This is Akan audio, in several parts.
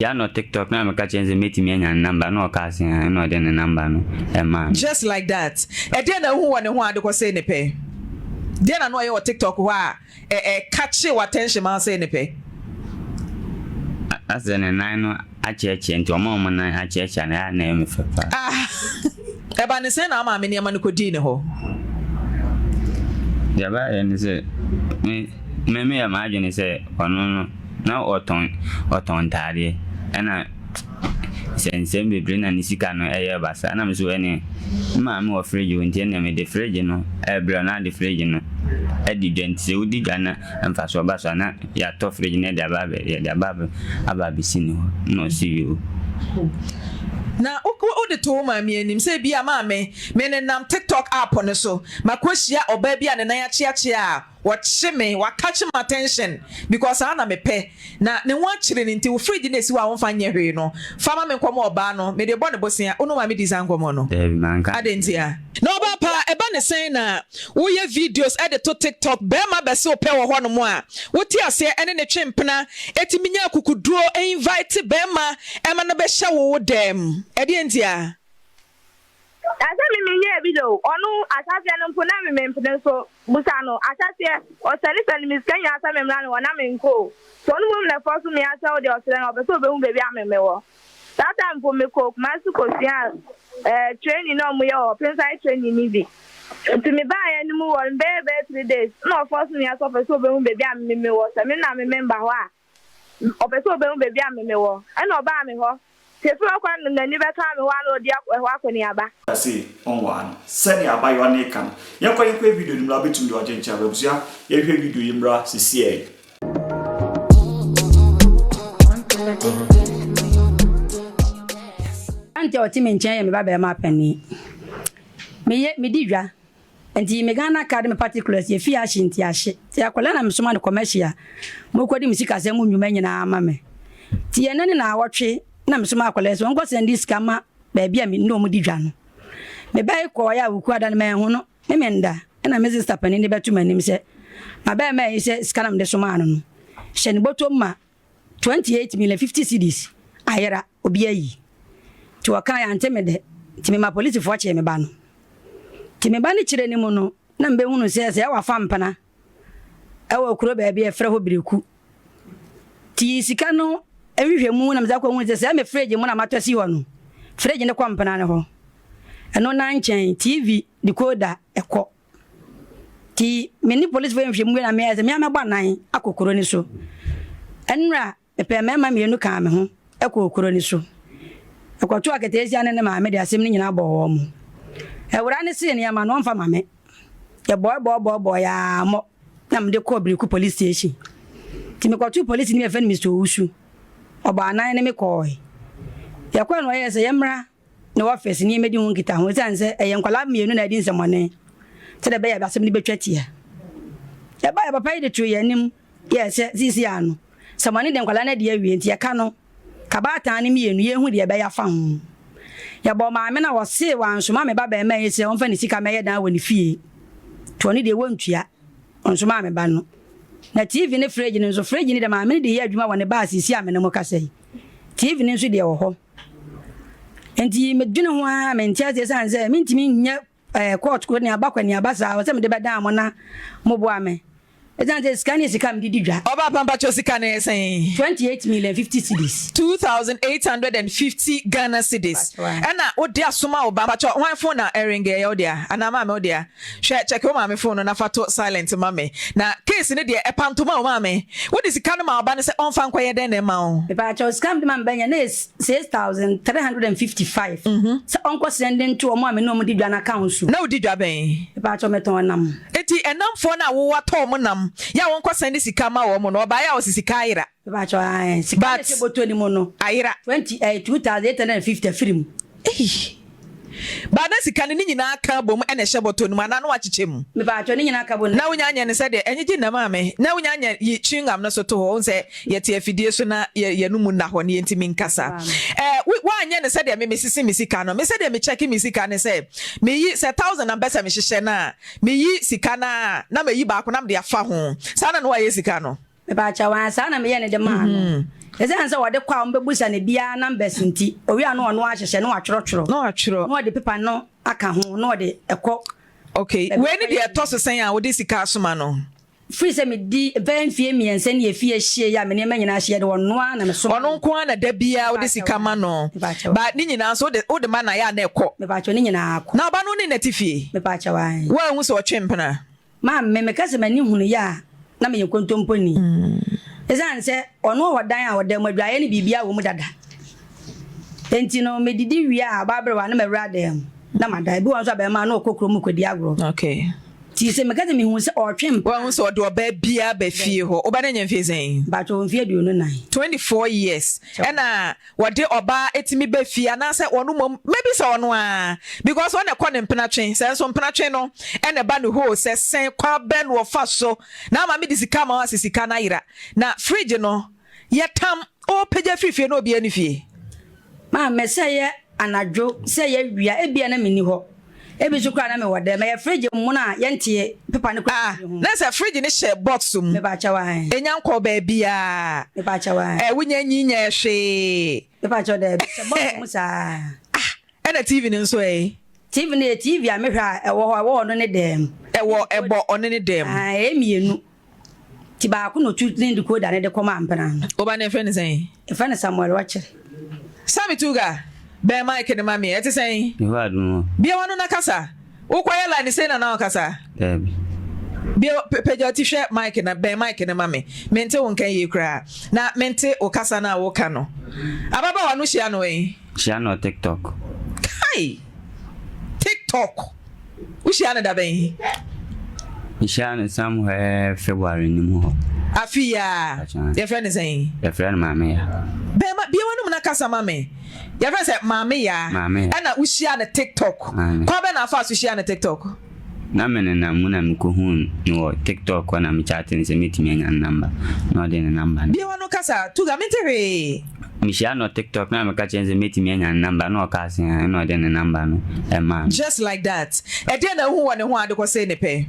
Ya no TikTok na meka chenze meti me nya number no ka se no de ne number no e man. Just like that. E dey na hu woni hu ade ko say ne pe. Dey na no ye o TikTok ho a catch your attention man say ne pe. As in nine no acheche nti o mo na acheche na na me fefa. E ba ne say na ma me ne ma no ko di ne ho. Ya ba e ne say me ya ma adwene say ono no na oton tare ana sensem bebre na nisika no eye basa na me so ene ma me wo fridge wonti na me de fridge no ebra na de fridge no edi dwent se udi gana emfa so basa na ya to fridge na de ababe sini no see you na o de to ma me anim say bia ma me ne nam TikTok app on so makohia oba bia ne nan ya chia watch me wa catch my attention because ana me pe na ne wan kire ni nti wo fridge na si wa won fa nye hwe no fama me nkomo oba no me de bo ne bosia ono ma me design nkomo no adentia no ba pa eba ne sen na wo ye videos edit to TikTok be ma be se o pe wo ho no mo a wo ti ase ene ne twempena etimi nya kukuduo invite be ma e ma no be hye wo dem adentia asa me nye video onu asase no mpo na me mpene so busano asase o sani miskanya asa me mra no na me nko so onu mum na force me asa o de o sele no be so be hu bebi ameme wo that time for me ko masu ko sia training no mo ye o pensai training ni bi to me ba ya ni mu wo be 3 days no force me asa o so be hu bebi ameme wo se me na me member ho a o be so be hu bebi ameme wo e no ba me ho Tefura kwa nani beka me wano dia kwa ni aba. Asi onwan. Sani aba yo ne kan. Yankwa video ni mra betum de ojencha babusia. Ye hwe video yi mra sisi Ante oti me nchen ye me ba be ma pani. Me di dwa. Enti me Ghana card me particulars ye fi ahye nti ahye. Ti akola na msoma ne commercial. Mo kwadi musika se mu nnwuma nyina ama me. Ti ye nane na awotwe na msoma akola so nko sendi skama ba bia me no mu di dwa no. Me ba ko ya wuku ada me hu no. Me menda na me sister pani ne betu manim se. Ma ba me yi se scanam de soma no no. Hye ne botom ma 28,050 cedis. Ayera obi ayi. Ti waka ya ante me de. Ti me ma police fo che me ba no. Ti me ba ni kire ni mu no na mbe hunu se e wa fa mpana. E wa kuro ba bia frɛ ho bireku. Ti sika no ehwehwe mu na mza kwa hu se me fridge mu na matasi ho no. Fridge ne kwa mpana ne ho. Eno na nchen TV decoder ekọ. Ti me ni police fo ehwehwe mu na me ase me amegba nan akokoro ni so. Enra epe mema me enu ka me ho ekokoro ni so. Ekwoto akete esia ne ma me de asem ni nyina bo mu. Ewura ne se ne ya ma no mfa ma me. Ye boy ya mo na me de ko Briku police station. Ti me kwoto police ni me fe ni Mr. Usu. Oba nan ne me ko. Ya kwa no ye se yemra ne office ni me di hu kita hu sanse eye nkwala mienu na di nsemone. Te de be ya basem ni betwatia. Ya ba ya papa yi de tru ya nim. Yes, sisi anu. Semone de nkwala na de awie nti ya ka no. Kabata ni mienu ye hu de be ya fa hu. Ya bo ma me na wo se wansoma me ba ba ma ye se on fa ni sika me ye dan wo ni fie. To ni de wontua. Onsoma me ba no. Na TV ne fridge ni so fridge ni de ma me de ye adwuma wo ne ba sisi ame ne mo kasai. TV ni so de wo ho. Enti me dwene ho a me ntia se sanse me ntimi nya court ko ni abakwa ni abasa wo se me de be dan mo na mo bo ame. Ezante scan sika me di dwa. Oba pampa cho sika na esen 28,050 cedis. 2,850 Ghana cedis. Ana odi asoma oba pampa cho wan phone na eringe ya odia. Ana ma me odia. Check o ma me phone na fato silent ma me. Na case ne de epantoma o ma me. Wo di sika no ma oba ne se on fa nkwaye den na ma o. Me pa cho scam de man banya na 6,355. So onko sending to o ma me no mo di dwa na account so. Na odi dwa ben. Me pa cho meton nam. Eti enam fo na wo wato mo nam. Ya won kwa send sika ma wo mo no ba ya o sika ayira ba cho ai sika se boto ni mo no ayira 2,850 film ba na sika ni nyina aka bom ene hye boto no ana no achiche mu me ba cho ni nyina aka bom na wonya anya ne se de enye gi na ma me na wonya anya yi chingam no so to ho se ye te afidie so na ye no mu na ho ne ntimi nkasa wa anya ne se de me sisi me sika no me se de me check me sika ne se me yi se 1,000 na besa me hyehye na me yi sika na me yi ba ko na me de afa ho sa na no wa ye sika no me ba cha wa sa na me ye ne de ma no Ese ansa wode kwa mbebusa ne bia numbers nti owi ano ono ahyehye no atworotworo no wode paper no aka ho no wode ekọ okay we ni de toss sen a wode sika asoma no free se me di ben fie miense ne efie hie ya me ne manyina hie de ono na me so ono nko na da bia wode sika ma no ba ni nyina so wode ma na ya na ekọ me ba cho ni nyina akọ na ba no ni na tifie me ba cha wan wa hu so twempena ma me kase mani hunu ya na me yekontompo ni ezan se ono wodan a wodan madwaye ni bibia wo mu dada enti no me didi wi a babrewa na me wradem na madai bi won so ba ma na okokro mu kwedi agro okay ti se me kase me hu se otwem wa hu so do ba bia ba fie ho oba na nyamfie sen ba to mfie duonu nan 24 years ena wode oba etimi ba fie na se ono maybe so ono a because one ekọ ne mpena se so mpena no ena ba no ho se sen kwa ben wo fa so na ma me disika ma asisika na ira na fridge no yetam o peja fie no obi ani fie ma me se ye anadwo se ye wia ebia na meni ho ebi so kra na me wode me fridge mu na ye ntie paper ne kwa na se fridge ne share box mu me ba cha wan enya nko ba bia me ba cha wan wunya nyinya hwe me ba cha de se box mu sa ena TV ne nso TV a me hwa ewo no ne dem ebo ono ne dem emienu ti ba ko no tu ne de ko da ne de koma ampana oba ne fe ne sen e fa ne Samuel wache Sami Tuga be Mike ne mami eti sen ni wa dun bia wanu na kasa ukwaye la ni sen na kasa bia peja ti hwe Mike na be Mike ne mami mente won kan ye kra na mente o kasa na wo ka no ababa wanu hia no share no TikTok kai TikTok wo hia na da ben share no somewhere February ni mu afia ye friend is saying your friend mama ya bia wanu na kasa mami your friend say mami ya na wo hia na TikTok kwa be na fa so hia na TikTok na mene na muna mkohun no TikTok na mi chat ni se metimi anya number no de ne number bia wanu kasa Tuga mentere mi share no TikTok na me ka chenze metimi anya number no ka se no de ne number no e ma just like that e de na hu woni ho ade ko say ne pe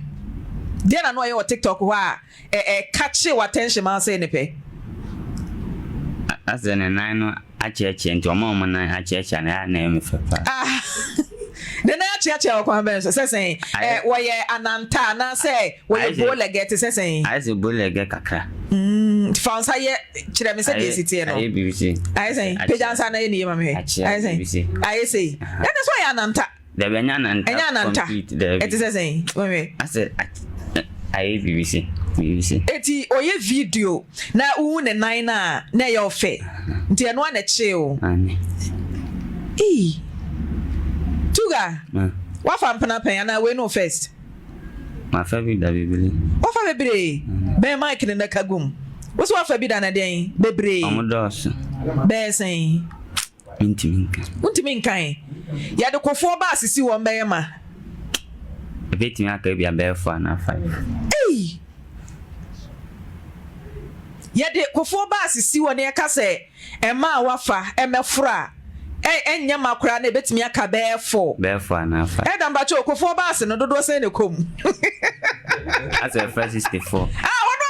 de na no ye o TikTok ho a catch your attention man say ne pe as in no acheche nti omo na acheche na me fefa de na acheche o kwa ben so say wo ye ananta na say wo ye bolege te say I say bolege kakra fansa ye kire me say de city no ai BBC ai say pejansa na ye ni ma me ai say ai say that is why ananta de benya ananta it is say we I say ai BBC eti oye video na wu ne nan na ye ofe nti eno na che o Tuga wa fa mpana pen na we no first ma fa bi da bibili wa fa bebre be Mike ne na kagum wo so wa fa bi da na den bebre amodos be sen minkan ya de kofo ba asisi wo mbe ma betimi aka bi abe 4 na 5 ya de kofo ba asisi wo ne ka se e ma wafa emefra enya makura na betimi aka be 4 na 5 da mba cho kofo ba ase no dodo se ne kom as a 64 wono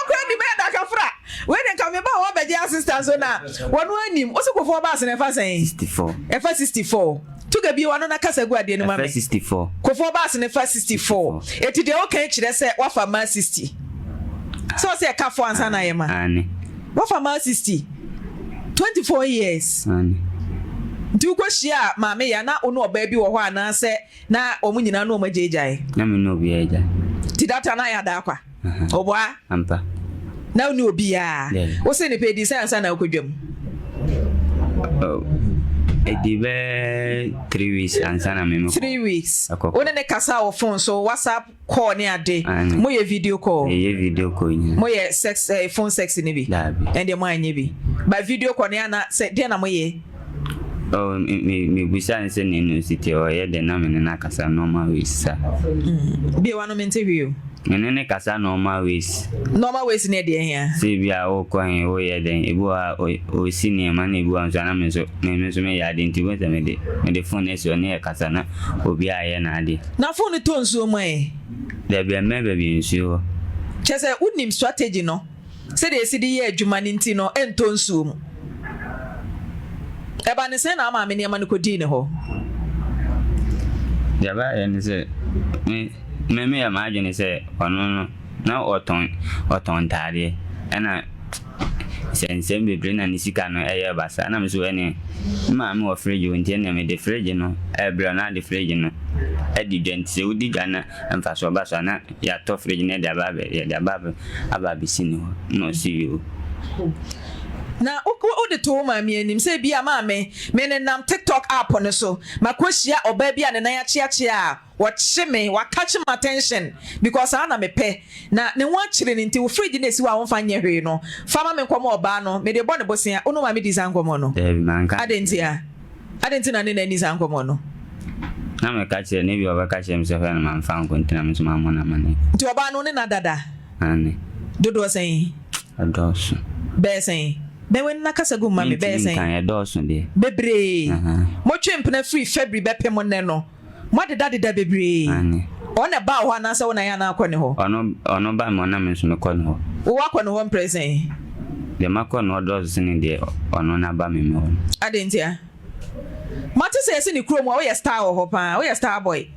kura ni be da ka fra we ne ka me ba wo beje assistant so na wono anim o se kofo ba ase ne fa sen 64 e fa 64 Tuga bi wano na kasa gu ade no ma me 64 kofo ba ase ne fa 64 eti de o kan kire se wafa ma 60 so se ka fo ansa na ye ma wafa ma 60 24 years du ko hia maame ya na ono oba bi wo ho ana se na omu nyina no omagejai na me no bi eja ti data na ya da kwa obwa ampa na oni obi ya wo se ne pedi se ansa na okodwam edibe 3 weeks ansa na me 3 weeks one ne kasa o phone so WhatsApp call ni ade mo ye video call mo ye sex phone sex ni bi and mo anye bi ba video call ni ana se de na mo ye me busa nse ne university o ye de na me na kasa normal ways sa bi wano me interview ne kasa normal ways ne de here se bia o ko hen o ye den ebu a o senior man ebu an so na me so me ya de nti bo se me de phone so ne kasa na obi a ye na ade na phone to nso mo de bia me be nso chese unim strategy no se de esi de ye adwuma ni nti no ento nso mu Eba ne say na maame ne ma no kodi ne ho. Ya ba en say me ya ma adwene say ono no na oton tare ena sensem bebre na nisika no eye basa na me so ene ma me wo fridge wontie na me de fridge no ebra na de fridge no edi dwent se udi gana emfa so basa na ya to fridge na de ababe sini no see you. Na o de to maame anim say bia maame me ne nam TikTok app on so makohia oba bia ne nan ya chia watche me catch my attention because ana me pe na ne wan kire ne nti wo fridge na si wa wonfa nye hwe no fama me nkomo oba no me de bone bosia ono ma me di sankomo no adenti na ne na ni sankomo no na me ka kire ne bi oba ka kire me se fa na man fa nkontina me so ma mo na mane nti oba no ne na dada ane dodo sen adosu be sen be wen na kasa gu mami be sen kan adosu de bebre mo twemp na free February be pem ne no mo de dada bebre ane ona ba ho na se wona ya na akọ ne ho ono ba mo na me so me kọ ne ho wo akọ ne ho present de makọ no adosu ni de ono na ba me ho adentia mate se yesi ni krom wo ye star ho pa wo ye star boy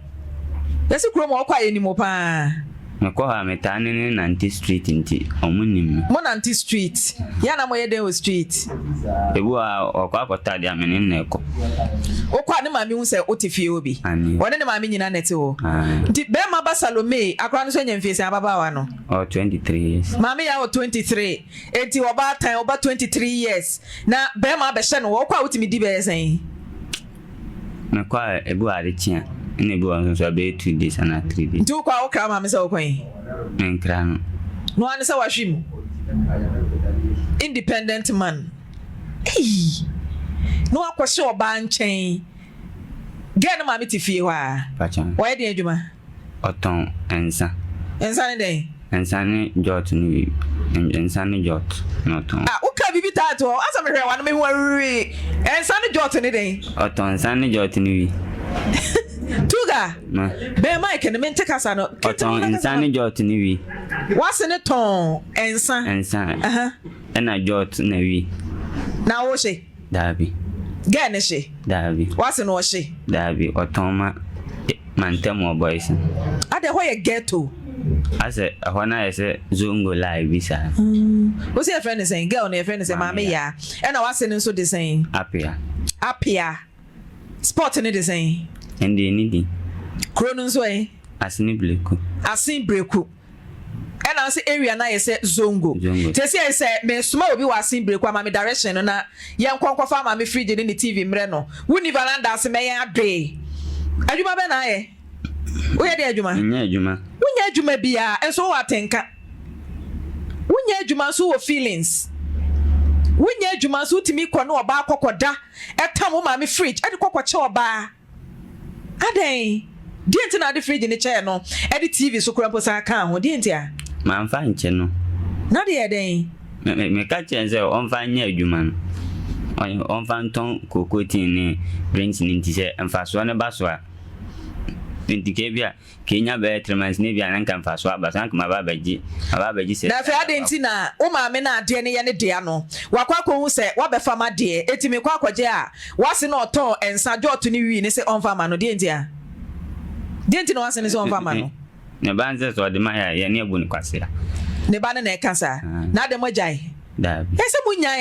yesi krom wo kwa ye ni mo pa me ko ha me ta ne Nanti street nti omunim mo Nanti street ya na mo ye den street ebu a okwa akota de amene na eko okwa ne maami hu se otifie obi wone ne maami nyina nete ho nti be ma ba Salome akra no so nya mfiese ababawa no 23 years maami ya 23 enti oba tan oba 23 years na be ma be hye no okwa otimi di be sen me kwa ebu a de tia ne bi won so be 2 days and 3 days nti kwa okra maami se okwan enkra no ane se wahwim independent man no akwose oba nchen ge no maami ti fie wa pachan wo ye de adwuma oton ensa ne den ensa ne jot ni ensa ne jot no ton uka bibi tato asa me hwe wa no me hu awiri ensa ne jot ne den oton ensa ne jot ni wi tuga na be mike ne mente kasa no oton ensa ne jot ni wi wase ne ton ensa ena jot na wi na wo she dabi ge ne she dabi wase no she dabi oton ma mantemo boys ade ho ye ghetto ase ahona ese zongo live bisa wo se friend say girl no friend say mama ya ena wase ne so de say apia sport ne de say ende ni di krono so asini bleku asin breku ena say area na ye say zongo te say me suma obi wa asin breku ama me direction no na ye nkonkwa ama me fridge ni TV mre no wuni veranda se me ya adwe adwuma be na ye wo ye de adwuma nya adwuma wunya adwuma bia enso wo atenka wunya adwuma so wo feelings wunya adwuma so timi kɔ no oba akɔkɔda etam wo ma me fridge ade kɔkɔkye oba aden di enti na de fridge ni chair no ade TV so kura posa kan ho di enti a man fa nche no na de eden me ka chen se on fa nya adwuma no on fa nton kokoti ni drinks ni nti se emfa so ne ba so a nti ke bia Kenya be tremans ne bia nan kan fa so aba san kuma ba baji se na fe ade enti na o ma me na ade ne ye ne de ano wakwa ko hu se wa be fama de etimi kwa kwaje a wase na oton ensa jot ni wi ne se on fama no de enti a de enti no wase ne se on fama no ne ban se so de ma ya ne ebu ni kwase ne ba ne na ekasa na de mo jai da ese munya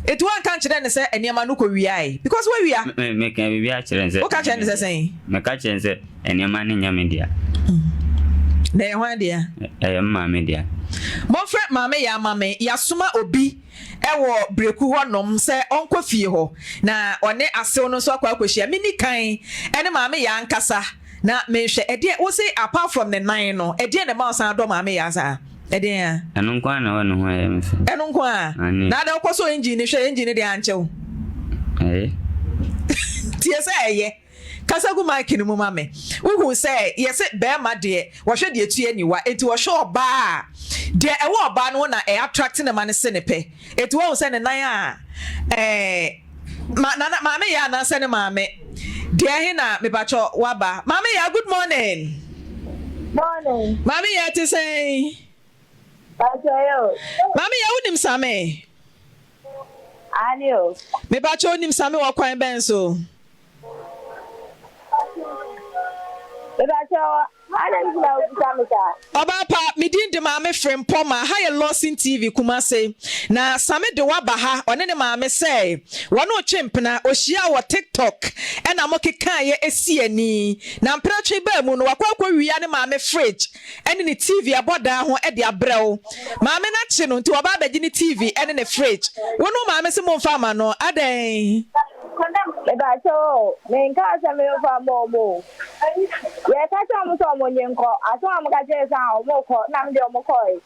etu an kan kire ne se eniema no ko wiai because we wia me kan bi a kire se o ka kire ne se sen me ka kire se eniema ne nya me dia na ye hwan dia ma me dia mo fre mama ya mama ya suma obi ewo breku honom se onko fie ho na one asew no so akwakohia mini kan ene mama ya nkasa na me hwe ede wo say apart from the nine no ede ne ma san do mama ya sa ede ya anu nkwa na wonu ho ya me fe enu nkwa na da kwaso engine hwe engine de anchew tie se eye kasa gu mike ni mu mame uhu se yese be ma de wo hwe de etu aniwa enti wo hwe oba de ewo oba no na attract na man se ne pe enti wo se ne nan a mame ya na se ne mame de he na me bacho waba mame ya good morning mame ya te say Ayo. mame ya unim same Adio. Me ba cho nim same wo kwan ben so. Obapa midin de maame frem poma ha ye Lawson TV Kumase na same de waba ha one ne maame say wono chempna ohia wo TikTok e na mokeka ye esi ani na mpratwe ba mu no wakwa wia ne maame fridge ene ne TV aboda ho e de abrew maame na chi no nti oba abegi ne TV ene ne fridge wono maame se mo mfa ma no adan Ebacho, menka asame fa momo. Ye ka cha mo so mo nyenko, aso am ka je sa o mo ko, na me de o mo ko.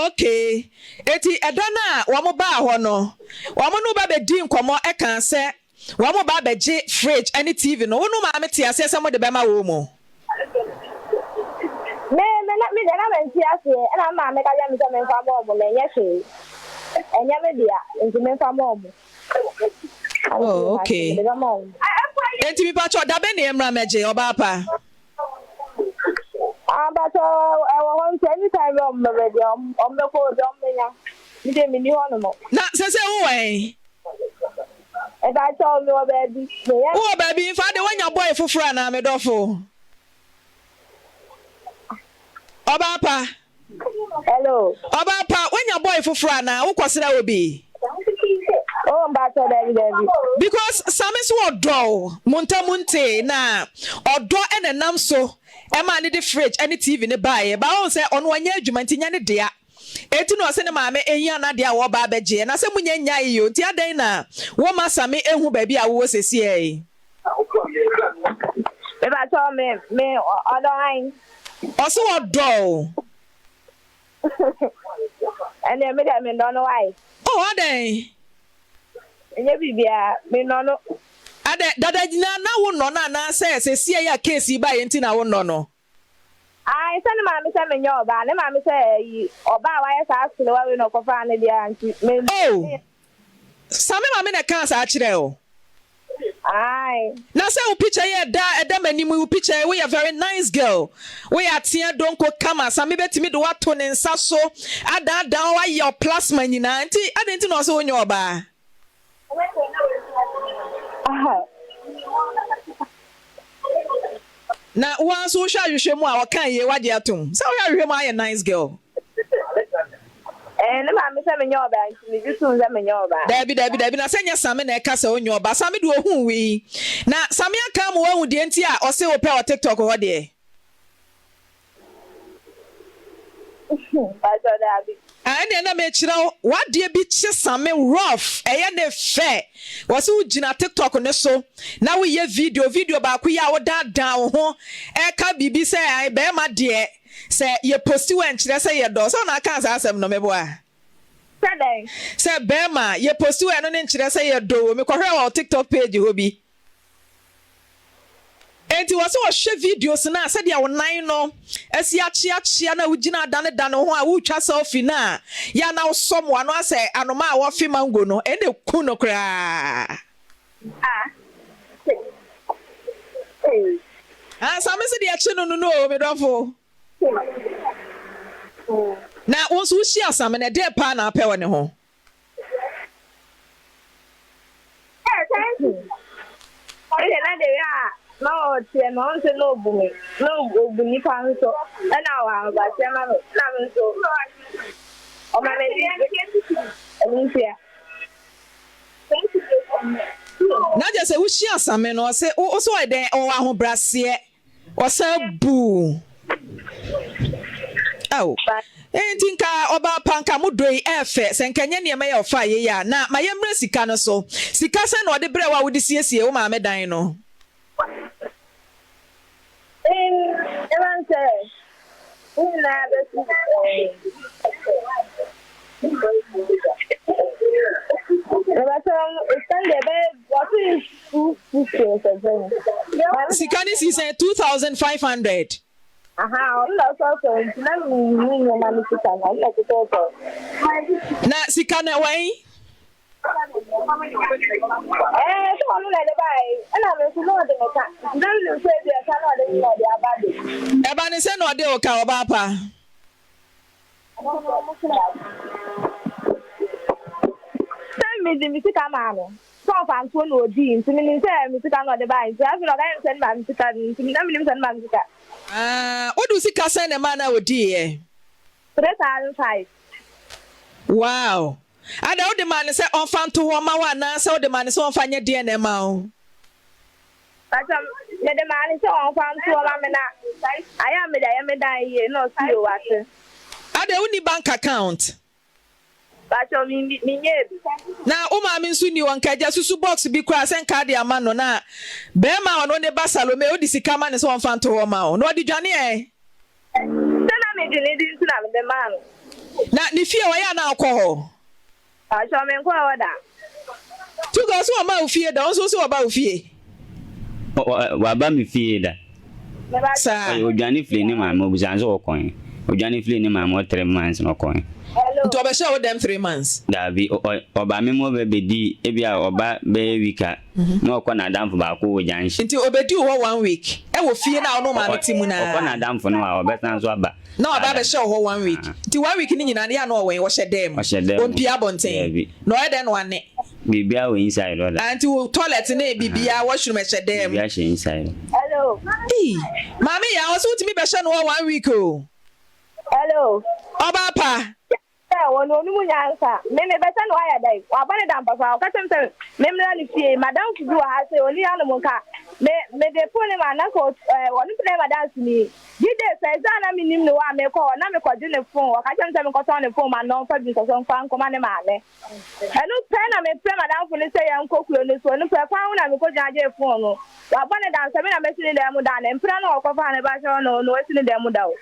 Okay. Eti edana wa mo ba ho no. Wa mo no ba be di nkomo e kan se wa mo ba be gi fridge any TV no. Wonu ma me ti ase se mo de be ma wo mo. Me de na me ti ase, e na ma me ka je me so me fa mo le nye hwe. Enya me dia, nti me fa mo. Oh, okay. Enti mi pa cho da be ne emra meje Obapa. But I want anytime on the radio, on the phone, Domina. You didn't mean you on the mo. Na se way. And I told you, baby. Oh, baby, if I the one your boy for frana me dofo. Obapa. Hello. Obapa, when your boy for frana, who consider will be? Oh, but baby. Because some is what do munte na odo ene nam so e ma ne the fridge any TV ne buy ba on say on wanya adwuma ntinya ne dia eti no se ne maame ehia na dia wo ba beje na se munya nya iyo nti adan na wo ma same ehu ba bi a wo sesi e Eba to me odo oso odo and then me don't know why. oh adan Enye bibia me no ade dada jina na wo no na say sesi ya case ba ye nti na wo no ai se ne maame se me nya oba ne maame se oba wa ye sa asile wa we no kofa ne dia nti me oh same maame na kan sa akire o ai na say wo picture ye da edamani mu picture we are very nice girl we are tia donko kama same betimi do wato ne nsa so ada wa your plasma nyina nti ade nti no so wo nya oba na one so sha hwehwe mu a wakan ye wage atom say we hwehwe mu a nice girl ne ma me se me nyoba nti me jisu nza me nyoba dabi na senya same na eka se onyoba same do ohun wi na same aka mu wahu de nti a o se wo pe o TikTok ho de Bajo dabi ane na me kira wade bi chi same rough eye ne fe wo se ugina TikTok ne so na we ye video ba ku ya wo dadan ho eka bibi se ai be ma de se ye posti wan kire se ye do so na kan sa asem no mebo a se be ma ye posti wan no ne kire se ye do me ko hwe wa TikTok page ho bi enti wo se wo hwe videos na se dia wo nan no asi achia na ugina dane ho a wo twa selfie na ya na wo som wa no ase anoma a wo fi mango no ene ku no kra same se dia chi no me dofo na wo so shi asame na de pa na apɛ woni ho thank you na de ya no tie no nse no obu ni pan so na wa ba tie na so o ma me dia thank you na je se wo shi asame no se wo so den o wa ho brase o sa bu oh entinka oba panka mudoi efe senkanye ne me yofa ye ya na mayemre sika no so sika se na ode bre wa wo de siesie wo ma me dan no evan say na be sika ni si say 2500 na sika na wai eba ni se na ode o ka Obapa me the music man. So Afutuo no di nti me say music no de buy. So I feel like send my music nti me na me send my music. What do sika send the man na odi e? 3,500. Wow. Ada wo de man say on fan to wo ma wa na say wo de man say on fa nye de na ma o. But me the man say on Afutuo ma me na. I am me da here no see o what. Ada wo ni bank account? But me Na o ma me nso ni won kaja susu box bi kura sen card ya ma no na be ma ono ne basalome o di sika ma ne so on fan to wo ma o. No di dwane e. Sana me di ne di na me the man. Na ni fie wa ya na akọ. But me nko oda. Tu go so ma ofie da, onso so ba ofie. Wa ba mi fie da. Me ba Sa. O dwane fle ni ma mo busan so okon. O dwane fle ni ma mo 3 months no okon. hello. To be sure with them 3 months. Dabi oba me mo be di ebia oba be wika. Na okọ na damfo ba ko o janshi. Nti obedi wo 1 week. E wo fie na ono ma metimu na. Okọ na damfo no a obesan so aba. Na oba be sure wo 1 week. Nti 1 week ni nyina na ya na owen wo hyedem. Ompia bonten. No e den wane. Bibia we inside lo da. Anti wo toilet na bibia washroom e hyedem. Bibia she inside. Hello. Eh. Mama ya wo so timi be sure no 1 week o. Hello. Oba pa. Wono ni munyansa me beta no aya dai wa bane da mpasa o katem se me mra ni fie madam fudu ha se oni anu monka me de phone ma na ko woni play madam ni gide se za na minim no wa me ko na me ko je ne phone o katem se me ko ton ne phone ma no fa bi so so fa nko ma ne ma me enu pe na me pre madam fu ni se ya nko kulo ni so ni pe fa na me ko jaje phone no wa bane da se me na me sini da mu da ne mpra na o ko fa ne ba sho no no sini da mu da o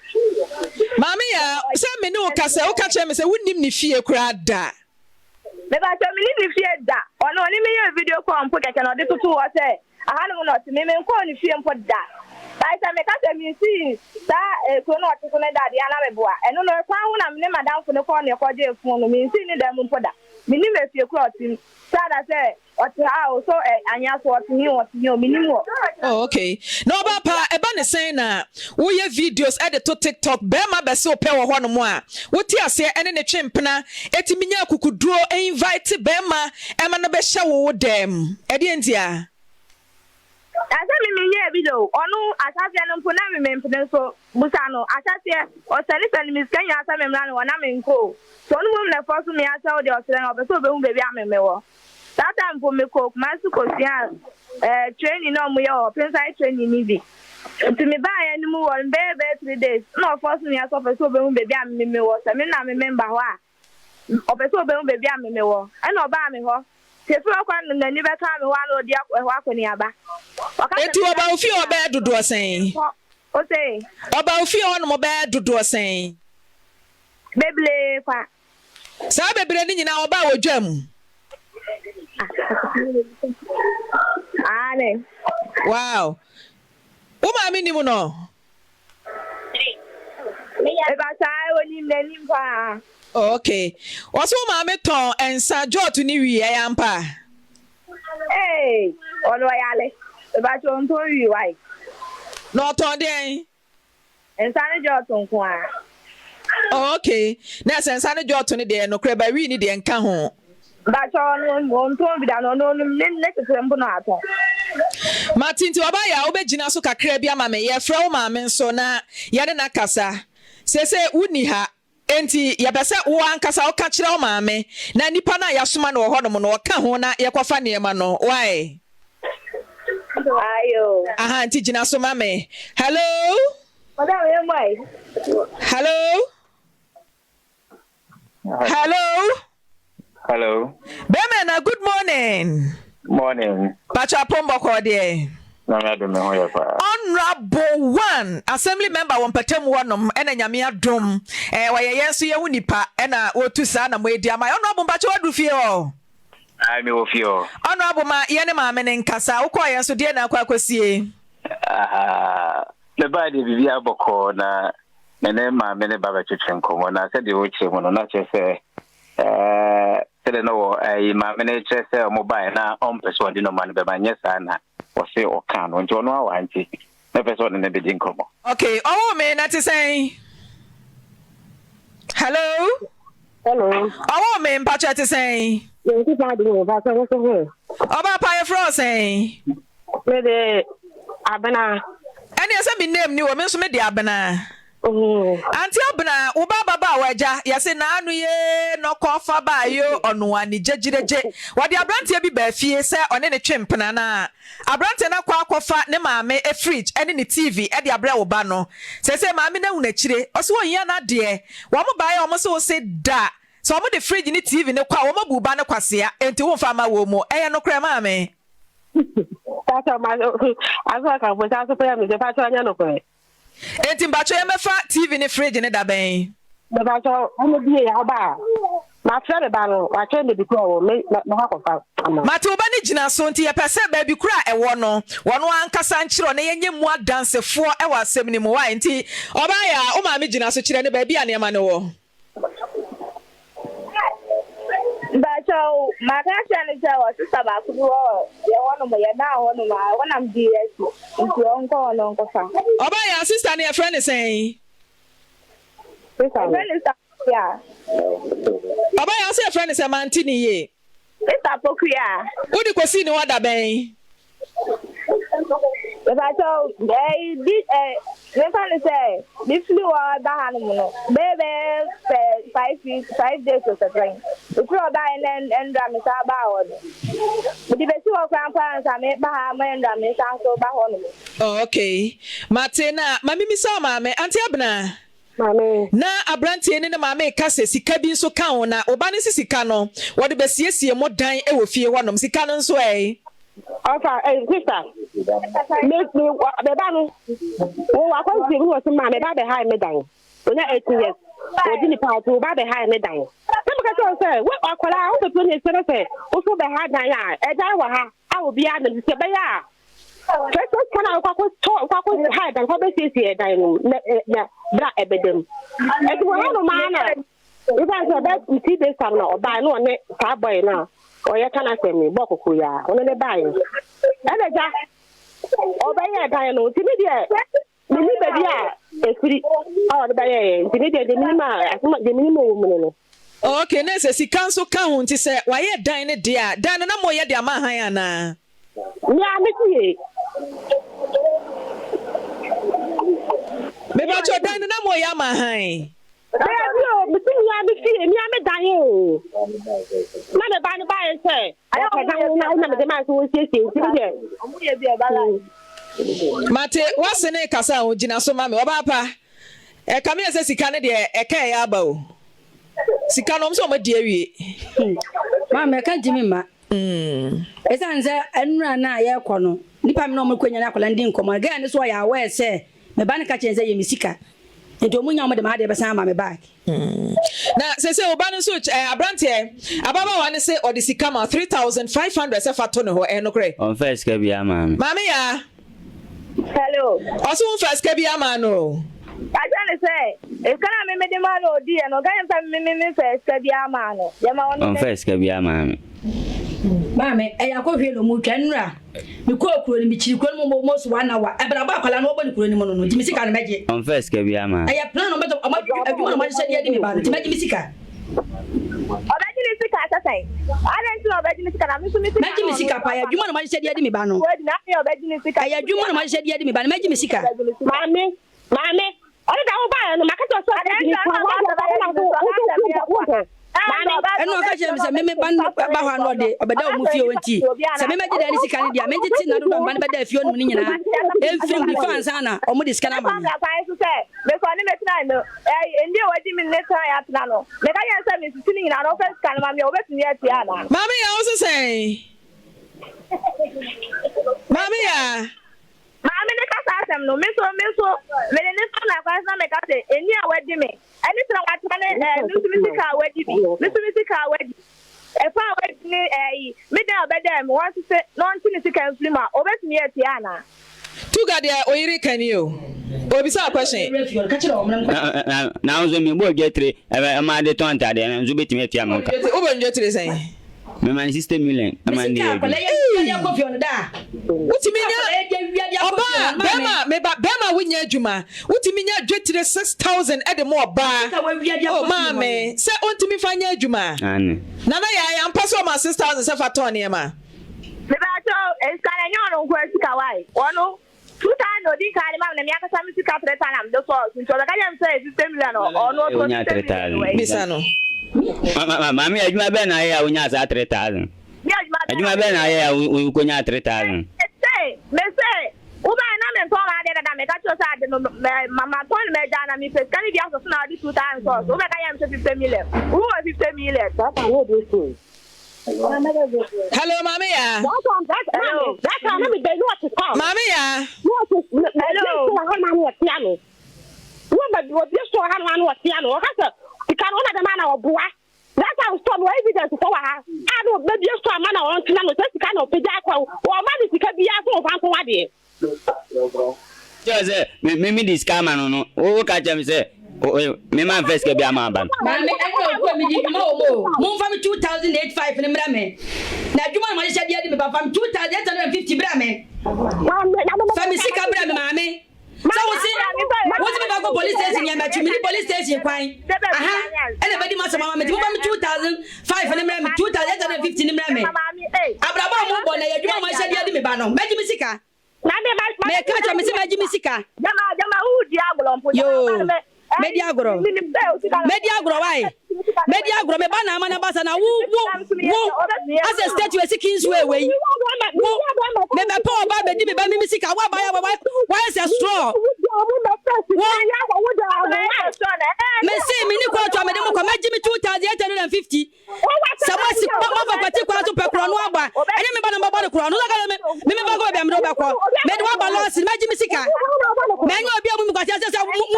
Mama ya se me ni o kase o ka che me se nim ni fie kura da. Me ba to mi ni fie da. Ono ni me ye video call mpo keke no de tutu wo se. Aha no no ti me nko ni fie mpo da. Ba se me ka se mi si sa ko no ti ko ne da dia na me boa. Eno no kwa hu na me ne madam fu ne ko ne ko je fu no mi si ni da mpo da. Mi ni me fie kura ti. Sa da se oti ha o so anya so oti ni o mi ni mo. Oh, okay. No papa e ba ne sen na wo ye videos edit to TikTok be ma be se o pe wo ho no mo a wo ti ase ene ne twempena etimi nya kukuduro invite be ma e ma no be hye wo dem e de ntia Asa mi nye video onu asase no mpo na me mpene so busa no asase o sani mi skanya asa me mra no na me nko so no mo na force me asa o de o sele no be so be hu baby ameme wo that time for me cook masu ko sia training no mo yo pensai training ni bi to me buy any mo one baby 3 days no force me asa so be hu baby ameme wo se me na me member ho a o be so be hu baby ameme wo e no ba me ho Tefu akwa na ni beta me wa no di akoni aba. Eti oba ofi oba dodo sen. O say. Oba ofi on mo ba dodo sen. Beble kwa. Sa bebre ni nyina oba wodwam. Ane. Wow. O ma mi ni mu no. E ba sai oni mni pa. Okay. Waso ma me ton ensa jot ni wi e yampa. Eh, ono yale. E ba cho nto wi wai. No ton den. Ensa ne jot nko a. Okay. Na ensa ne jot ni de no kra ba wi ni de nka ho. Ba cho no nto bi da no ne tete mbo no ato. Martinti oba ya obegina so kakra bi ama me ye fra wo ma me nso na ye de na kasa. Sese uni ha enti yabese wo ankasa o ka kire o maame na nipa na yasoma na wo ho no mo no ka ho na ye kwafa ne ma no why Ayo. aha enti gina so mame hello Madam e mai. Hello hello Hello. Bemena, good morning. Morning. Pacha pombo ko de. Honorable one assembly member won patem wonom ena nyame adom waye yenso ye wunipa ena wotu sa na moedi ama honorable pacha wadu fie o Me wo fie o honorable ma ye ne ma me ne nkasa wo ko yenso de na akwa kwasie le ba de bibia boko na ne ma me ne baba twetwen komo na se de wo kire mo no na che se se no ma me ne che se mobile na on person de no man be ba nyesa na say or can on John Auntie. Never saw in the bidding come. Okay, oh me not to say hello. Hello. Oh me pacha to say Yɛnti saa de mo ba sɛ wo so ho. Oba pa ye frozen. Me de abena. Ene yɛ me name ni wo me nso me de abena. Auntie Abena, uba baba waja, yase na anu ye no kofa ba yo onu ani jejireje. Wadi abrante bi ba fie se one ne twempena na. Abrante na kwa akofa ne maame e fridge ene ne TV e de abre wo ba no. Se maame na hu na chire. Oso wo hia na de. Wo mo ba ye wo so se da. So wo mo de fridge ne TV ne kwa wo mo bu ba ne kwasea. Enti wo mfa ma wo mo. Eye no kra maame. Tata ma aso ka bo sa so pa me se fa cho anya no kwe. Enti mbacho ya mefa TV ne fridge ne da ben. Mbacho omo bi ya ba. Ma fere ba no, wa che me bi ko me ha ko fa. Mate oba ne gina so nti ye pese ba bi kura ewo no. Wono ankasa nkyiro ne yenye mu adansefo e wa asem ni mu wa nti oba ya o ma me gina so kire ne ba bi ane ma ne wo. Bacho makasha ne jawo sister ba ku wo ye wono mo ye na wono ma wona mdie nti onko no onko fa. Oba ya sister ne friend ne sen. Sister ya. Oba ya say friend ne say manti ni ye. Sister pokuya. Udi kosi ni wada ben. Bacho they can say this flew out the animal. Baby 5 days or something. The crew dying and dramas about. But the best of grandparents are made by my and dramas so by. Oh, okay. Martina, mami misa mame, Auntie Abena. Mame. Na abrantie ne mame ka se sika bi nso ka ona oba ne sika no wo de besiesie mo dan e wo fie wonom sika no nso Ofa sister. Make me beba no. O wa kon si wo se ma me ba be high me dan. Onya 18 years. O di ni pa to ba be high me dan. Dem ka so say we akola o to ni se say o so be high dan ya. E dan wa ha. A wo bia na se be ya. First kana kwa high dan ko be si dan no na bra ebedem. E ti wo no ma na. Iba so be ti be sam na oba na one ka boy na. Oye kana semi bokoko ya ono le bai eleja obaye dan no ti mi de ni be dia efiri o de baye ti mi de minima asuma de minima wo mu no. Okay, na se sika nso ka ho nti se waye dan ne de a dan na mo ye de ama han ana ni amiti me ba cho dan na mo ye ama han Mate, what's the name? Kasa, Ojina, so mammy, or papa. A come here says he can't dear, a kay abo. Sicanom so much dear. Mamma, can't Jimmy ma. It's answer and run now, ya corner. Nipam no more queen and Applelandin come again, is why I wear, say, me banaka change a misika. And to munya de made besama me back. Na se obanu so abrante ababa wane se odisika ma 3500 se fatono ho enokre. On first ka bia mama. Mama ya. Hello. Oso first ka bia ma no. Ajane say, e kana me de ma no di e no ga yem me first ka bia ma no. Ya ma won. On first ka bia mama. Mama, e yakofie no mu twanura. Me ko okuro ni mi chiri ko mo mo so 1 hour. E bra ba kwala no obodi kuro ni mo no. Jimi sika na meje. On first ka bia mama. E plan no beto adwuma no ma hye dia di mi ba no. Ti meje mi sika. Obeji ni sika asasai. Ana nti obeji ni sika na mi so mi sika. Meje mi sika pa ya adwuma no ma hye dia di mi ba no. Wodi na me obeji ni sika. Ya adwuma no ma hye dia di mi ba no. Meje mi sika. Mame. Ori da wo ba no makata so ni eno ka je mi se me ban ba ho ano de obeda o mu fie wonti se me meje da ni sika ni dia me ti na do ban ba da fie no ni nyina e film bi fans ana o mu de sika na ma me so ni me try no ndi o wadi mi ne try atna no me ka yan se mi ti ni nyina no first kan ma me o betumi ati ana Mama ya also say Mama ya Mama ne ka sa asem no me so me ne so na kwa na me ka se eni a wadi me eni tra watna ne nusumisika wadi bi nusumisika wadi e fa wadi ni me da obeda me want say no anti ni sika mflima obetumi ati ana Tuga de Oyerepa ni o obi sa question na unzo mi bo getre e ma de ton ta de unzo betimi ati amonka o bo njetre sen me man system million amande ya kofi on da Uti me nya oba Bema winya adwuma. Utimi nya dwetire 6,000 e de mo ba. Oh mama, say ontimi fanya adwuma. Ane. Nana ya ampa so ma 6,000 se fa ton e ma. Me ba to eskana nyo no kwa sika wai. Ono 2,000 odi ka ni ma na mi aka sami sika 3,000 am do so so da ka jam say 50 million ono to 3,000. Bisa no. Mami adwuma be na ya wonya sa 3,000. Adwuma be na ya wo konya 3,000. Me say uba na me to ma de da me ka cho sa de no mama ton me ja na mi pe kan bi aso na di 2,000 so uba ka yam 50 million. Who 50 million? Hello, Mami ya. That's how let me do what to come. Mami ya. Hello. What you saw how man was piano. You can order the man or boy. That's how stop evidence for her. I don't maybe you saw a man or piano just kind of pediatric or man is can be out of one day. Just me this camera no. O ka jam say me man first ke bi amaba. Mami I go me di mo fa me 2,805 ni mra me. Na djuma ma sha dia di me ba fa me 2,850 bra me. Fa me sika bra me mami. So what me ba go police station ya ma chimi police station kwan. Aha. Ene ba di ma sama me di mo fa me 2,500 ni mra me 2,850 ni mra me. Abraba mo bo na ya djuma ma sha dia di me ba no. Meji me sika. Me ka cha me se meji me sika. Jama udi agolompo. Yo. Media agro why? Media agro me ba na ama na basa na wo as a state we seeking way me be power ba be di me ba me sika wa ba ya why is a straw me say me ni ko to me dem ko maji me 2,850 sama si pa ma fa pati kwa so pe kro no agba ene me ba na ba kro no ga me ba go be am do ba ko me do ba loss maji me sika me nyo obi amu mi kwa se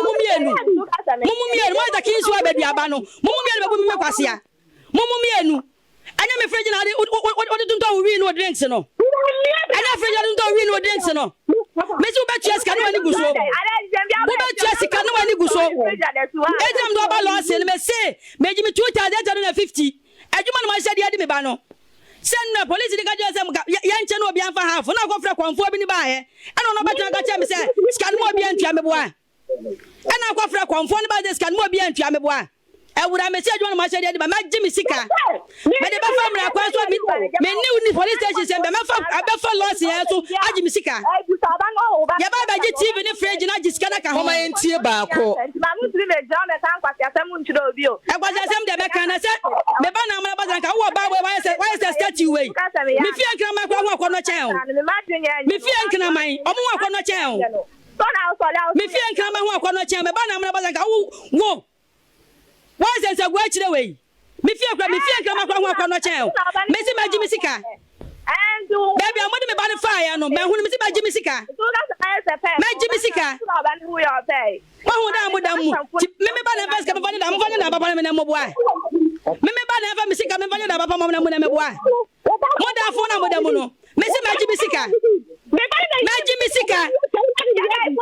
mu mienu mumu mienu mo da kinsu abedi aba no mumu mienu bebu mi kwasia mumu mienu anya me fridge na odi tunto wi no drinks no anya fridge na tunto wi no drinks no me si uba tua sika no ani guso uba tua sika no ani guso ejam do ba lo se me se meji mi 2,850 ejuma no ma hye dia di me ba no send na police di ka je se ya nche no obi anfa half na ko fra kwanfo bi ni ba he ana no ba tena ka che me se sika no obi antua me boa ana kwa fra konfo ne ba de scan mo bia ntua me boa ewura me se adwo no ma hye de ba ma gimi sika me de ba fa mra kwa so me ni police station se be ma fa abefa loss ya so agimi sika ya ba ji TV ni fridge na ji sika na ka ho ma entie ba ko ma mu tiri me jam me kan kwasi asem nchiro obi o e kwasi asem de be kan na se me ba na amana ba ka wo ba why is statue way me fi ankra ma kwa ho akono chen o me fi ankra man omo akono chen o me fi ankra ma ho akono chen me ba na amana ba ka wo why is a gwa chire we me fi ankra ma kwa ho akono chen o me si ma gimi sika baby amodi me ba ne fire no me hu me si ma gimi sika me gimi sika ma hu da mo me ba na first ka me fa na baba me na mo boa me ba na fa me sika me fa na baba mo na me boa mo da fo na mo da mo no me si ma gimi sika me gimi sika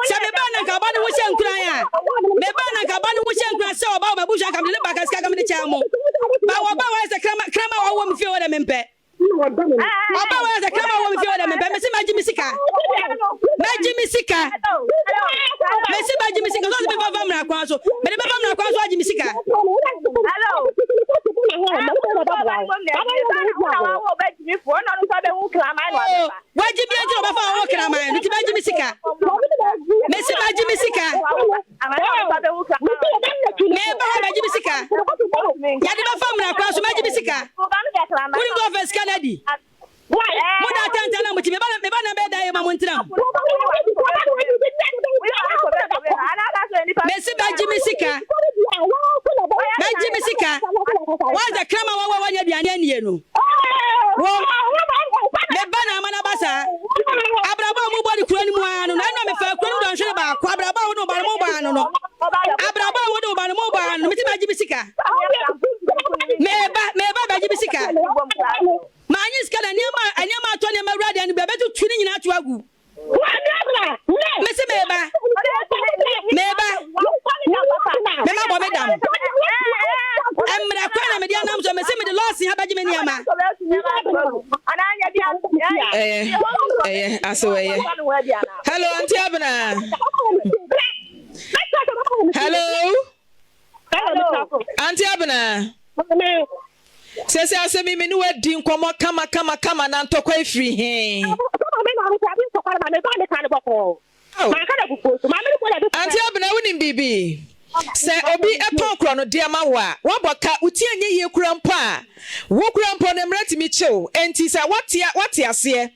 se me ba na ka ba ne wo hye nkran ya me ba na ka ba ne wo hye nkran se oba ba busha ka me le ba ka sika ka me ne cha mo ba wo ba wa se krama wa wo me fi wo da me mpe oba wa se krama wo me fi wo da me mpe me si ma gimi sika me gimi sika me si ma gimi sika so me fa fa mra kwa so me de ba fa mra kwa so agimi sika hello waji bi enti oba fa wo krama ni ti ba gimi sika me si ma gimi sika me ba ba gimi sika ya de ba fa mra kwa so ma gimi sika kuni go first Canada mo da tanta na mo ti me ba na be da ye ma mo ntira me si ba gimi sika me gimi sika wa za krama wa wanya biane nie no wo me ba na amana basa abraba mo body kuro ni mu anu na no me fa kuro don hwere ba ko abraba wo no ba mo ba anu no abraba wo do ba mo ba anu me ti ba gimi sika me ba gimi sika ma anyi sika na niam ato ne ma wrade anu be betu twini nyina ato agu me se me ba me ma bo me dam emra kwa na me dia nam so me se me de loss ha ba gimi niama ananya bia Aso hello, Auntie Abna. Hello. Auntie Abna. Sese asemi me no adi nkomo kama na ntokwa efiri he. Auntie Abna woni bibi. Se obi etonkro no de ma wa waboka uti anye ye kura mpa wo kura mpa na mrati mi chew enti se wate ase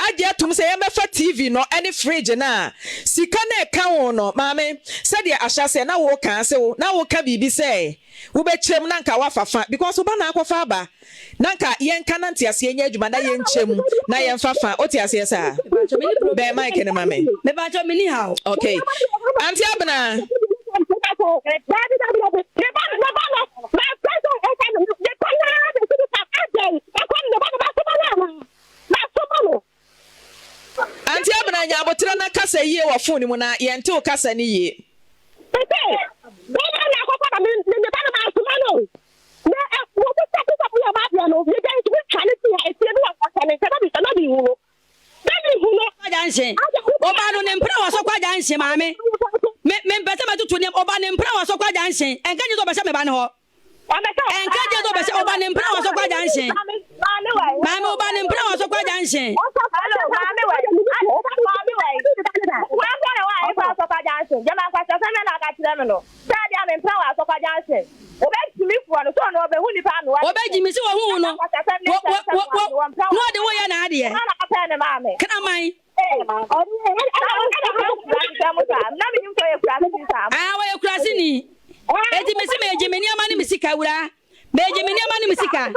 age atum se yemefa TV no any fridge na sika na eka won no maame se de ahyase na wo kan se wo na wo ka bibi se wo be chrem na nka wafafa because oba na akwafa aba na nka yen ka na ntiase enya adwuma na yen chrem na yen fafa otiase sa be mic ne maame me ba cho mini how okay Auntie Abna Auntie Abna nya abotira na kasa yie wa phone mu na yente o kasa ni yie. Oba no nempra waso kwa janse maame me mpese matutu ne oba nempra waso kwa janse enka je do be se me ba ne ho enka je do be se oba nempra waso kwa janse maame oba nempra waso kwa janse maame wai kwa so kwa janse jama kwa so na la ka tire me no sadia me mpra waso kwa janse obejimi fu no so no obehu ni pa no obejimi si wo hu no no de wo ya na ade na ka pa ne maame kana mai we kurasi ni eti mesi meje meni amani misika wura meje meni amani misika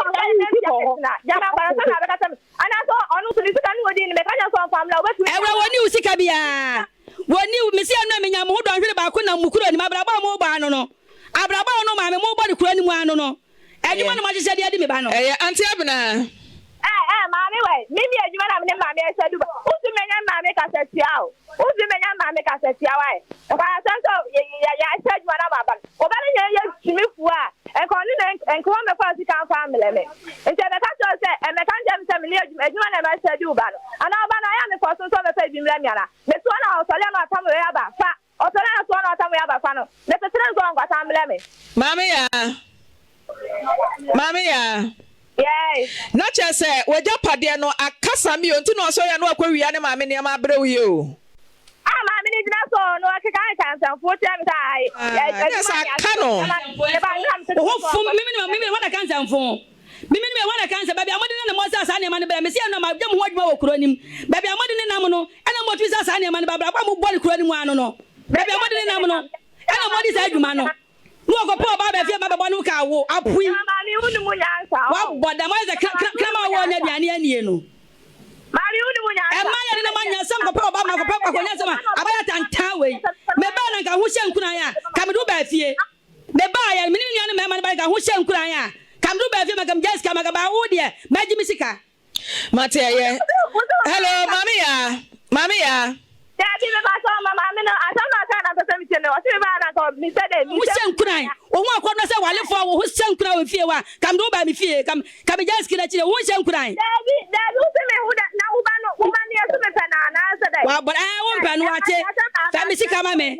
jama kwa so na be ka tam ana so onu so ni sika ni wodi ni me ka nya so famla obetu ewe woni usika bia woni mesi anu amenya mo do hwere ba ko na mukuro ni mabraba mo ba no no abraba no maame mo body kuro ni mu anu no edwuma no magese de ade me ba no Auntie Abna maame we mimi edwuma na me maame esedu ba uzu menya maame ka setiao uzu menya maame ka setiao ai o ka sanso ya edwuma na baba o ba ne ye chimifu a enko ni enko me kwa si kan family me nte be ka so se e me kan jam se me edwuma na ma esedu ba no ana ba na ya me for so me fa bimra miara me so na o so le na tamu ya ba fa o so na so na tamu ya ba fa no me tetere so ngwa family me Mama ya yes na chese weja pade no akasa mi onti no so ya no akwawia ne maame ne ma brew ye o maame ni dina so no akeka kan sanfo tia mi tai yes akano ho fum mimi wada kan sanfo mimi wada kan sa baby amode ne mo sa ne ma ne bra me sia no ma djam ho adwuma wo kuro nim baby amode ne nam no ena mo tu sa ne ma ne babra ba mo body kuro nim anu no baby amode ne nam no ena mo di sa adwuma no no go po ba be fie ba be no ka wo apui maami unu mu nyansa wa boda mo ze krama wo nya diane anie no maami unu mu nyansa e ma ya ne ma nyansa ko po ba ma ko po ko nyansa ma abaya tantan we me ba na ka ho hye nkuran ya ka me do ba fie me ba ya me ni nua ne ma ne ba ka ho hye nkuran ya ka me do ba fie ma ka jas ka ma ka ba wo de ma ji mi sika mate ye hello mami ya Daddy, me ba so mama me no asama ka na pese mi tene o se ba na ko mi se de mi ho hye nkuran o ho akwa se wale fo wo ho hye nkuran we fie wa ka me do ba mi fie ka me jas kira chire ho hye nkuran Daddy u se me hu na u ba no u ma ni esu me pe na se de wa bo wo mpa no ate fa mi sika ma me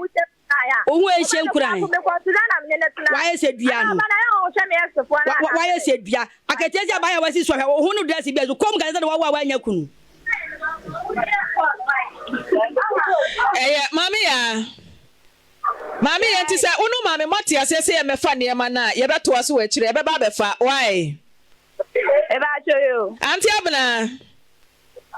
o ho hye nkuran wa ye se dua no wa ye se dua akatezi abaya wasi so hwe o ho no dress bi azu kom ka se de wa anya kunu Mami ya ntisa unu mami mati asese ye mefa ne ma na ye beto aso wa kire ye beba befa why e ba cho yo Auntie Abna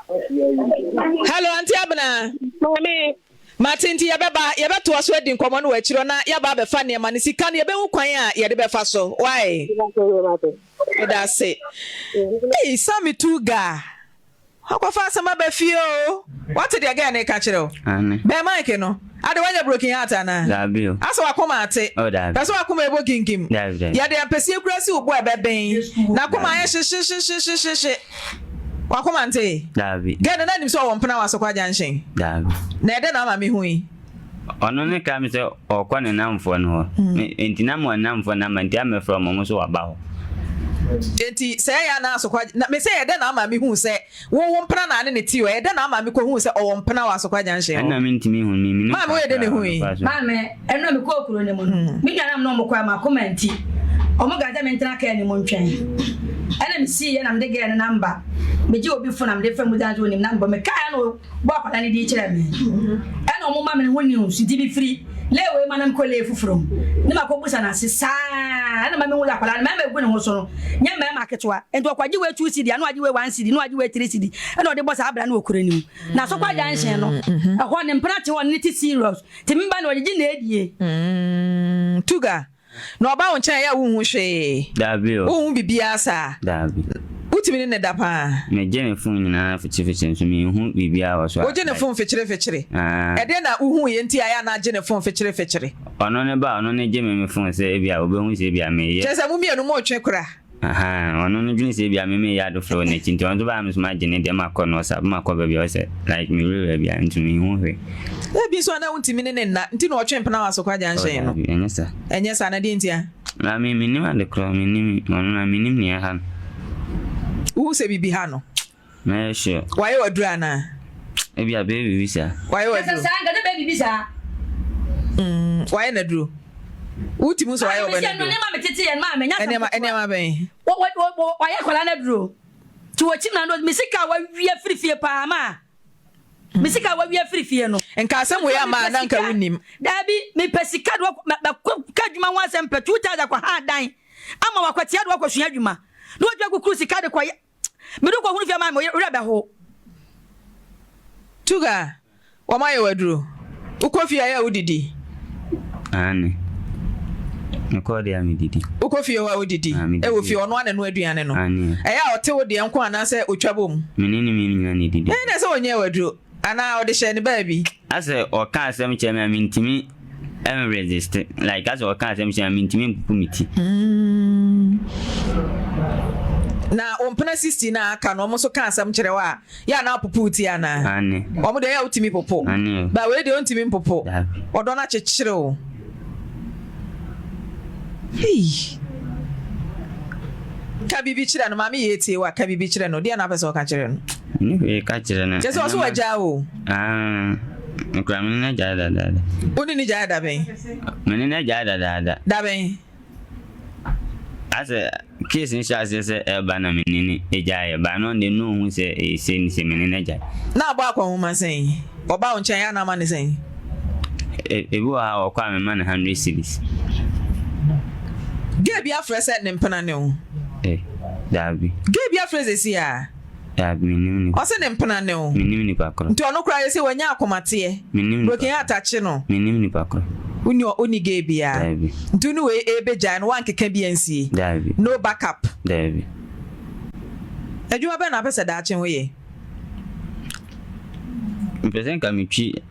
hello Auntie Abna mami Matinti ye beto aso edi nkomo no wa kire na ye ba befa ne ma ne sika ne ye behu kwan a ye de befa so why that's it hey sami tuga Hakofa sama be fie o. What did you get ka kire o? Be mic no. Ade wanya broken heart ana. Dabio. Aso akoma ate. Oh dabi. Aso akoma ebo kinkim. Dabi. Ya de ampesi kurasi obo ebeben. Na akoma ye she. Wakoma ante. Dabi. Get na nim so wo mpena waso kwa janshin. Dabi. Na ede na ma me hui. Ono ne ka mi se okwa ne namfo no ho. Enti na mo namfo na ma ntia me from mo so waba ho. enti say ya na asokwa na me say e de na ama me hu say wo mpana na ne ti o e de na ama me ko hu say o mpana wa asokwa junction na me ntimi hu mi ma me we de ne hu yi ma me eno me ko okuro ne mo mi dwanam no mo kwa ma commenti o mo gaza me ntena ka ne mo ntwan ena me si na me de ge ne number me ji obi fo na me de fa mu da jo ne number me ka no bo akwala ne di kire me ena o mo ma me hu ni su di bi free lewe manam ko le fufrom ne ma ko busa na sesa na ma me hu akwala na ma gu ne ho so no nya ma marketwa ento akwaji we 2 cd anu aji we 1 cd anu aji we 3 cd ena o de boss abra na okura ni na so kwa jansen no ho ne mpra che won ne ti serious ti mba na oji na edie tuga no oba won chen ya wu hu hwe dabi o wu bibia sa dabi utimi ne da pa me jene fun nyina fichi nso me hu bibia wo so o jene fun fechire e de na uhu ye nti aya na jene fun fechire ono ne ba ono ne jeme me fun se bia obehu se bia me ye chese mu mienu mo twe kura ono ne jini se bia me ya do fro ne chinti onzo ba me so ma jene de makọ no sa makọ ba bia o se like me we bia ntu me hu hwe e bi so na untimi ne na nti no otwe mpena waso kwa janshen no enyesa na di ntia na me minim ade kro minim ono na minim ne ha Who say bibi ha no? Me sure. Why you adura na? E bia baby bisa. Why you adura? Sa nga baby bisa. Why na duru? Uti mu so why you be na duru? Ne ma me tete en ma me nya. Ene ben. Why akwala na duru? Ti wo chi na no misika wa wie frifie pa ma. Misika wa wie frifie no. Enka asem we ama na nka wunim. Dabi me pesika do ka djuma wa asem pe 2000 kwa ha dan. Ama wa kwatia do kwa sua djuma. No djwa ku krusi ka de kwa me do kwa hunu fie ma me rebe ho. Tuga. Wa ma ye waduru. Ukofie ya udidi. Ani. Nkodi ami didi. Ukofie wa udidi. E wo fie ono ane no aduane no. Eya ote wo de enko ana se otwabom. Menini ni didi. Na se onye waduru. Ana o de hye ne baby. Ase o ka asem che me mintimi em resist like as o ka asem che me mintimi pupumiti. Na ompena 60 na aka no mo so ka asem kire wa ya na puputi ana. Ani. Omo de ya utimi popo. Ani. Ba we de ontimi popo. Odo na chechire o. Hey. Ka bibi chire no mama ye tie wa ka bibi chire no de na pese o ka chire no. Ni we ka chire na. Jesu so waja o. Nkura mene na jada dada. Oni ni jada ben. Mene na jada dada. Da ben. Ase case ni sha se eba na menini ejaye ba no de no hu se e se ni se menini ejaye. Na agba akwa hu ma sen. Oba onchen ya na ma ni sen. Ebu ha okwa me man 100 cedis. Ge bia frese ne mpena ne o. Dabi. Ge bia frese si a. Dabi minimini. O se ne mpena ne o. Minimini pakro. Nti ono kra yesi wanya akomate. Minimini. Broken atache no. Minimini pakro. Oni ge bia. Dabi. Nti nu we ebeja no wan keka bia nsi. Dabi. No backup. Dabi. Adwuma be na pese da ache hoye. Mpesen ka mitwi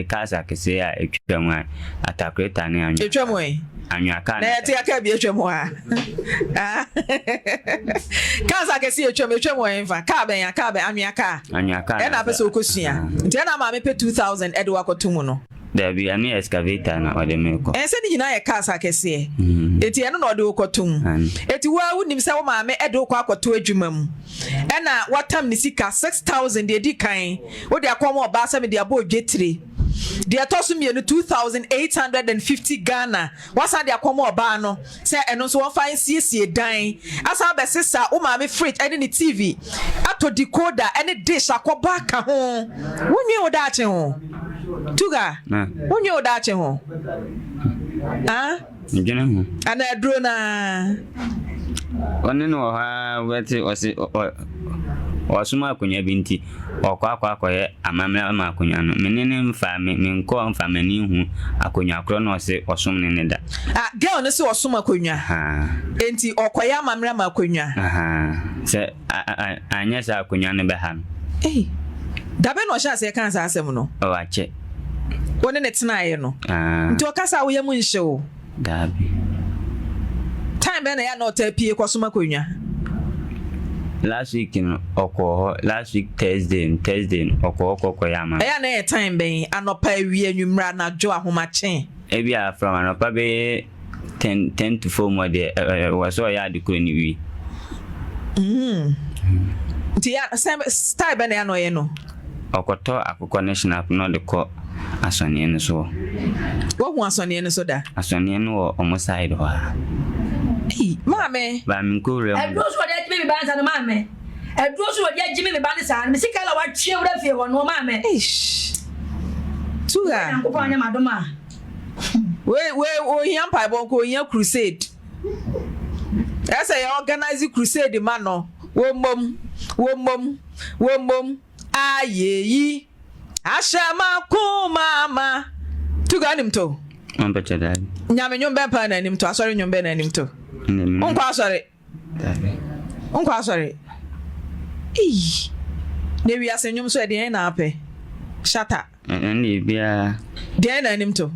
kasa kese a etwam a atakreta ne anwa. Etwam we. Anwa ka. Na yete aka bia etwam ha. Kasa kese etwam we mfa. Ka ben anwa ka. Anwa ka. E na pese okosua. Nti na ma me pe 2000 edo akotumu no. Dabi ani excavator na ode meko. Se ni nyina ye kasa kese. Eti eno na ode okotum. Eti wa wunim se wo ma me edo okọ akoto adwuma mu. E na watam ni sika 6000 de di kan. Wo de akom oba se me de abo odwetire. De atosu me 2850 Ghana. Wasa de akom oba no. Se eno so won fa nsiesie dan. Asa be sesa wo ma me fridge ene ni TV. Ato decoder ene dish akoba ka ho. Wonwe wo da ache ho. Tuga. Onye odache ho. Njene ho. Ana adro na. Oni no ha weti osi osuma akunya binti. Okwa ye amamra ma akunya no. Menene mfa me nko mfa mani hu akunya kro no se osum ne da. Girl no se osum akunya. Enti okoya amamra ma akunya. Se anya sa akunya ne be ha. Dabe no sha se kan sa asem no. Wache. Wone ne tenaye no. Nti okasa wo yemu nhye o. Dabi. Time be na ya no tapie kwasoma konwa. Last week no last week Thursday okọ ya ma. Ya na time ben anopa awie anwumra na jo ahomache. Ebia from anopa be 10 to 4 more de was so ya de ko ni wi nti ya style be na ya no ye no okoto akoko national no de ko asone no so wo hu asone no so da asone no o mo side ho mame ba min ko re e do so de jimi ba nsa no mame e do so de jimi ba ne sa me sika la wa twe wura fie ho no mame tuga ko pa nya madoma we ohian pai bon ko ohian crusade esa ya organize crusade ma no wo mom ayeyi ashama ku mama tuga nim to on better dad nyame nyom be pa na nim to asori nyom be na nim to on kwa asori ne wi ase nyom so e de na ape shata ni bia de na nim to